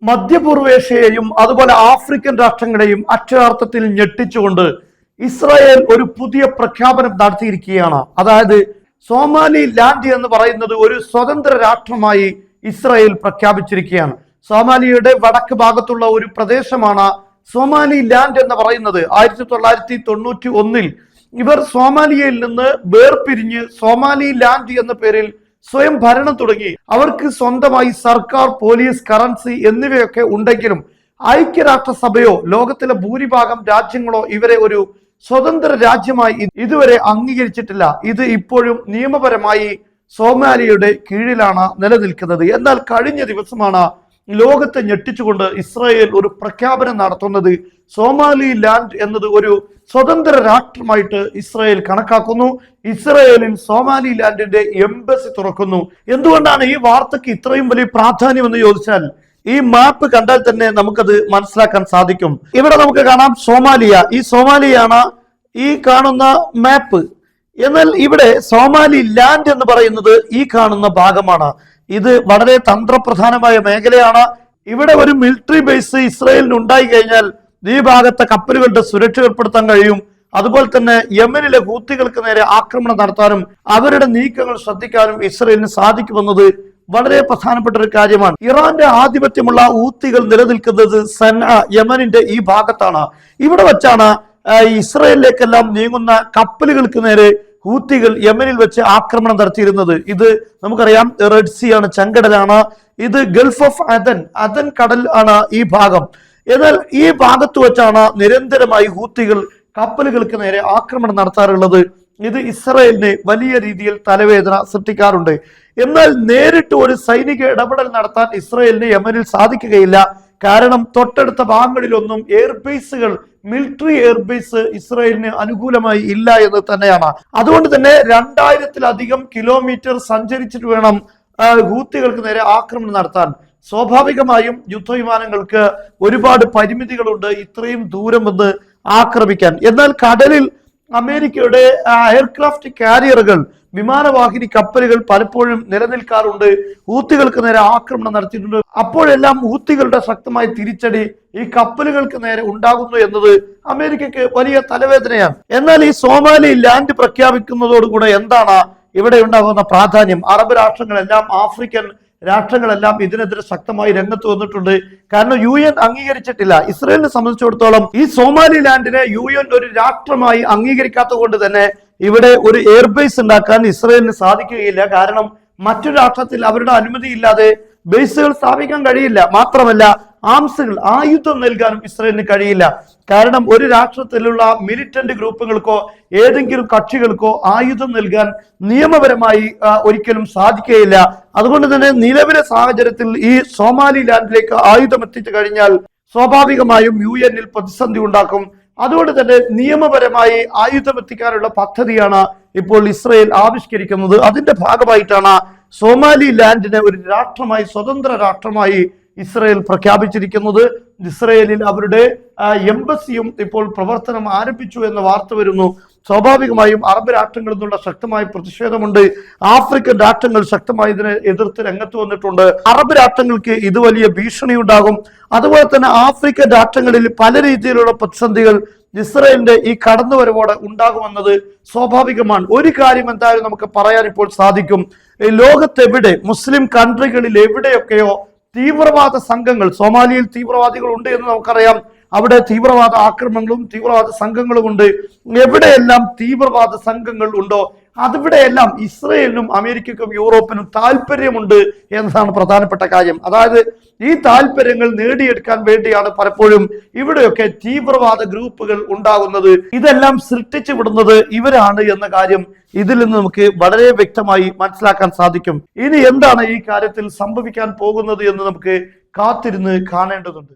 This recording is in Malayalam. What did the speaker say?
മധ്യപൂർവേഷ്യയെയും അതുപോലെ ആഫ്രിക്കൻ രാഷ്ട്രങ്ങളെയും അക്ഷരാർത്ഥത്തിൽ ഞെട്ടിച്ചുകൊണ്ട് ഇസ്രായേൽ ഒരു പുതിയ പ്രഖ്യാപനം നടത്തിയിരിക്കുകയാണ്. അതായത് സോമാലി ലാൻഡ് എന്ന് പറയുന്നത് ഒരു സ്വതന്ത്ര രാഷ്ട്രമായി ഇസ്രായേൽ പ്രഖ്യാപിച്ചിരിക്കുകയാണ്. സോമാലിയുടെ വടക്ക് ഭാഗത്തുള്ള ഒരു പ്രദേശമാണ് സോമാലി ലാൻഡ് എന്ന് പറയുന്നത്. 1991 ഇവർ സോമാലിയയിൽ നിന്ന് വേർപിരിഞ്ഞ് സോമാലി ലാൻഡ് എന്ന പേരിൽ സ്വയം ഭരണം തുടങ്ങി. അവർക്ക് സ്വന്തമായി സർക്കാർ, പോലീസ്, കറൻസി എന്നിവയൊക്കെ ഉണ്ടെങ്കിലും ഐക്യരാഷ്ട്രസഭയോ ലോകത്തിലെ ഭൂരിഭാഗം രാജ്യങ്ങളോ ഇവരെ ഒരു സ്വതന്ത്ര രാജ്യമായി ഇതുവരെ അംഗീകരിച്ചിട്ടില്ല. ഇത് ഇപ്പോഴും നിയമപരമായി സോമാലിയയുടെ കീഴിലാണ് നിലനിൽക്കുന്നത്. എന്നാൽ കഴിഞ്ഞ ദിവസമാണ് ലോകത്തെ ഞെട്ടിച്ചുകൊണ്ട് ഇസ്രായേൽ ഒരു പ്രഖ്യാപനം നടത്തുന്നത്. സോമാലി ലാൻഡ് എന്നത് ഒരു സ്വതന്ത്ര രാഷ്ട്രമായിട്ട് ഇസ്രായേൽ കണക്കാക്കുന്നു. ഇസ്രായേലിൽ സോമാലി ലാൻഡിന്റെ എംബസി തുറക്കുന്നു. എന്തുകൊണ്ടാണ് ഈ വാർത്തയ്ക്ക് ഇത്രയും വലിയ പ്രാധാന്യം എന്ന് ചോദിച്ചാൽ, ഈ മാപ്പ് കണ്ടാൽ തന്നെ നമുക്കത് മനസ്സിലാക്കാൻ സാധിക്കും. ഇവിടെ നമുക്ക് കാണാം സോമാലിയ. ഈ സോമാലിയാണ് ഈ കാണുന്ന മാപ്പ്. എന്നാൽ ഇവിടെ സോമാലി ലാൻഡ് എന്ന് പറയുന്നത് ഈ കാണുന്ന ഭാഗമാണ്. ഇത് വളരെ തന്ത്രപ്രധാനമായ മേഖലയാണ്. ഇവിടെ ഒരു മിലിറ്ററി ബേസ് ഇസ്രായേലിന് ഉണ്ടായി കഴിഞ്ഞാൽ ഈ ഭാഗത്തെ കപ്പലുകളുടെ സുരക്ഷ ഏർപ്പെടുത്താൻ കഴിയും. അതുപോലെ തന്നെ യമനിലെ ഹൂത്തികൾക്ക് നേരെ ആക്രമണം നടത്താനും അവരുടെ നീക്കങ്ങൾ ശ്രദ്ധിക്കാനും ഇസ്രായേലിന് സാധിക്കുമെന്നത് വളരെ പ്രധാനപ്പെട്ട ഒരു കാര്യമാണ്. ഇറാന്റെ ആധിപത്യമുള്ള ഹൂത്തികൾ നിലനിൽക്കുന്നത് സൻആ, യമനിന്റെ ഈ ഭാഗത്താണ്. ഇവിടെ വെച്ചാണ് ഇസ്രായേലിലേക്കെല്ലാം നീങ്ങുന്ന കപ്പലുകൾക്ക് നേരെ ഹൂത്തികൾ യമനിൽ വെച്ച് ആക്രമണം നടത്തിയിരുന്നത്. ഇത് നമുക്കറിയാം, റെഡ് സീ ആണ്, ചെങ്കടലാണ്. ഇത് ഗൾഫ് ഓഫ് അദൻ കടൽ ആണ് ഈ ഭാഗം. എന്നാൽ ഈ ഭാഗത്ത് വെച്ചാണ് നിരന്തരമായി ഹൂത്തികൾ കപ്പലുകൾക്ക് നേരെ ആക്രമണം നടത്താറുള്ളത്. ഇത് ഇസ്രായേലിന് വലിയ രീതിയിൽ തലവേദന സൃഷ്ടിക്കാറുണ്ട്. എന്നാൽ നേരിട്ട് ഒരു സൈനിക ഇടപെടൽ നടത്താൻ ഇസ്രായേലിന് യമനിൽ സാധിക്കുകയില്ല. കാരണം തൊട്ടടുത്ത ഭാഗങ്ങളിലൊന്നും എയർബേസുകൾ, മിലിറ്ററി എയർബേസ് ഇസ്രായേലിന് അനുകൂലമായി ഇല്ല എന്ന് തന്നെയാണ്. അതുകൊണ്ട് തന്നെ 2000-ലധികം കിലോമീറ്റർ സഞ്ചരിച്ചിട്ട് വേണം ഹൂത്തികൾക്ക് നേരെ ആക്രമണം നടത്താൻ. സ്വാഭാവികമായും യുദ്ധവിമാനങ്ങൾക്ക് ഒരുപാട് പരിമിതികളുണ്ട് ഇത്രയും ദൂരം വന്ന് ആക്രമിക്കാൻ. എന്നാൽ കടലിൽ അമേരിക്കയുടെ എയർക്രാഫ്റ്റ് കാരിയറുകൾ, വിമാനവാഹിനി കപ്പലുകൾ പലപ്പോഴും നിലനിൽക്കാറുണ്ട്. ഹൂത്തികൾക്ക് നേരെ ആക്രമണം നടത്തിയിട്ടുണ്ട്. അപ്പോഴെല്ലാം ഹൂത്തികളുടെ ശക്തമായ തിരിച്ചടി ഈ കപ്പലുകൾക്ക് നേരെ ഉണ്ടാകുന്നു എന്നത് അമേരിക്കക്ക് വലിയ തലവേദനയാണ്. എന്നാൽ ഈ സോമാലി ലാൻഡ് പ്രഖ്യാപിക്കുന്നതോടുകൂടെ എന്താണ് ഇവിടെ ഉണ്ടാകുന്ന പ്രാധാന്യം? അറബ് രാഷ്ട്രങ്ങളെല്ലാം, ആഫ്രിക്കൻ രാഷ്ട്രങ്ങളെല്ലാം ഇതിനെതിരെ ശക്തമായി രംഗത്ത് വന്നിട്ടുണ്ട്. കാരണം UN അംഗീകരിച്ചിട്ടില്ല. ഇസ്രായേലിനെ സംബന്ധിച്ചിടത്തോളം ഈ സോമാലി ലാൻഡിനെ UN ഒരു രാഷ്ട്രമായി അംഗീകരിക്കാത്തത് കൊണ്ട് തന്നെ ഇവിടെ ഒരു എയർബേസ് ഉണ്ടാക്കാൻ ഇസ്രായേലിന് സാധിക്കുകയില്ല. കാരണം മറ്റൊരു രാഷ്ട്രത്തിൽ അവരുടെ അനുമതി ഇല്ലാതെ ബേസുകൾ സ്ഥാപിക്കാൻ കഴിയില്ല. മാത്രമല്ല ആംസുകൾ, ആയുധം നൽകാനും ഇസ്രായേലിന് കഴിയില്ല. കാരണം ഒരു രാഷ്ട്രത്തിലുള്ള മിലിറ്റന്റ് ഗ്രൂപ്പുകൾക്കോ ഏതെങ്കിലും കക്ഷികൾക്കോ ആയുധം നൽകാൻ നിയമപരമായി ഒരിക്കലും സാധിക്കുകയില്ല. അതുകൊണ്ട് തന്നെ നിലവിലെ സാഹചര്യത്തിൽ ഈ സോമാലി ലാൻഡിലേക്ക് ആയുധം എത്തിച്ചു കഴിഞ്ഞാൽ സ്വാഭാവികമായും UN പ്രതിസന്ധി ഉണ്ടാക്കും. അതുകൊണ്ട് തന്നെ നിയമപരമായി ആയുധം എത്തിക്കാനുള്ള പദ്ധതിയാണ് ഇപ്പോൾ ഇസ്രായേൽ ആവിഷ്കരിക്കുന്നത്. അതിന്റെ ഭാഗമായിട്ടാണ് സോമാലി ലാൻഡിനെ ഒരു രാഷ്ട്രമായി, സ്വതന്ത്ര രാഷ്ട്രമായി ഇസ്രായേൽ പ്രഖ്യാപിച്ചിരിക്കുന്നത്. ഇസ്രായേലിൽ അവരുടെ എംബസിയും ഇപ്പോൾ പ്രവർത്തനം ആരംഭിച്ചു എന്ന വാർത്ത വരുന്നു. സ്വാഭാവികമായും അറബ് രാഷ്ട്രങ്ങളിൽ നിന്നുള്ള ശക്തമായ പ്രതിഷേധമുണ്ട്. ആഫ്രിക്കൻ രാഷ്ട്രങ്ങൾ ശക്തമായി ഇതിനെ എതിർത്ത് രംഗത്ത് വന്നിട്ടുണ്ട്. അറബ് രാഷ്ട്രങ്ങൾക്ക് ഇത് വലിയ ഭീഷണി ഉണ്ടാകും. അതുപോലെ തന്നെ ആഫ്രിക്കൻ രാഷ്ട്രങ്ങളിൽ പല രീതിയിലുള്ള പ്രതിസന്ധികൾ ഇസ്രായേലിന്റെ ഈ കടന്നുവരവോടെ ഉണ്ടാകുമെന്നത് സ്വാഭാവികമാണ്. ഒരു കാര്യം എന്തായാലും നമുക്ക് പറയാൻ ഇപ്പോൾ സാധിക്കും, ലോകത്തെവിടെ, മുസ്ലിം കൺട്രികളിൽ എവിടെയൊക്കെയോ തീവ്രവാദ സംഘങ്ങൾ, സോമാലിയയിൽ തീവ്രവാദികൾ ഉണ്ട് എന്ന് നമുക്കറിയാം. അവിടെ തീവ്രവാദ ആക്രമണങ്ങളും തീവ്രവാദ സംഘങ്ങളും ഉണ്ട്. എവിടെയെല്ലാം തീവ്രവാദ സംഘങ്ങൾ ഉണ്ടോ അതിവിടെയെല്ലാം ഇസ്രായേലിനും അമേരിക്കയ്ക്കും യൂറോപ്പിനും താല്പര്യമുണ്ട് എന്നതാണ് പ്രധാനപ്പെട്ട കാര്യം. അതായത് ഈ താല്പര്യങ്ങൾ നേടിയെടുക്കാൻ വേണ്ടിയാണ് പലപ്പോഴും ഇവിടെയൊക്കെ തീവ്രവാദ ഗ്രൂപ്പുകൾ ഉണ്ടാകുന്നത്. ഇതെല്ലാം സൃഷ്ടിച്ചു വിടുന്നത് ഇവരാണ് എന്ന കാര്യം ഇതിൽ നിന്ന് നമുക്ക് വളരെ വ്യക്തമായി മനസ്സിലാക്കാൻ സാധിക്കും. ഇനി എന്താണ് ഈ കാര്യത്തിൽ സംഭവിക്കാൻ പോകുന്നത് എന്ന് നമുക്ക് കാത്തിരുന്ന് കാണേണ്ടതുണ്ട്.